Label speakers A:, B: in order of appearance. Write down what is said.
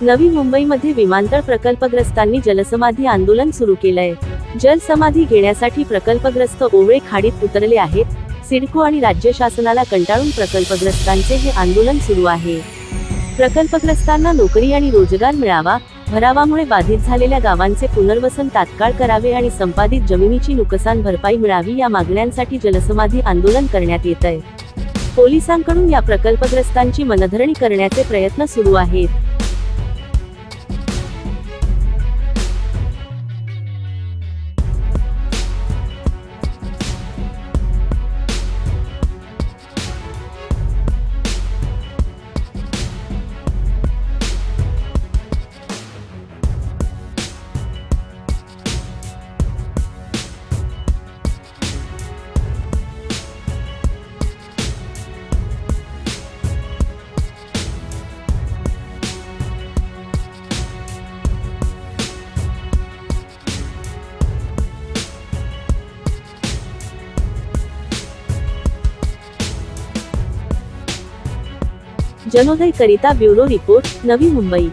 A: नवी मुंबईमध्ये विमानतळ प्रकल्पग्रस्तांनी जलसमाधी आंदोलन सुरू केलंय। जलसमाधी घेण्यासाठी प्रकल्पग्रस्त ओवळे खाडीत उतरले आहेत। सिडको आणि राज्य शासनाला कंटाळून प्रकल्पग्रस्तांचे हे आंदोलन सुरू आहे। प्रकल्पग्रस्तांना नोकरी आणि रोजगार मिळावा, भरावामुळे बाधित झालेल्या गावांचे पुनर्वसन तात्काळ करावे आणि संपादित जमिनीची नुकसान भरपाई मिळावी या मागण्यांसाठी जलसमाधी आंदोलन करण्यात येतंय। पोलिसांकडून या प्रकल्पग्रस्तांची मनधरणी करण्याचे प्रयत्न सुरू आहेत। जनोदय करिता ब्युरो रिपोर्ट, नवी मुंबई।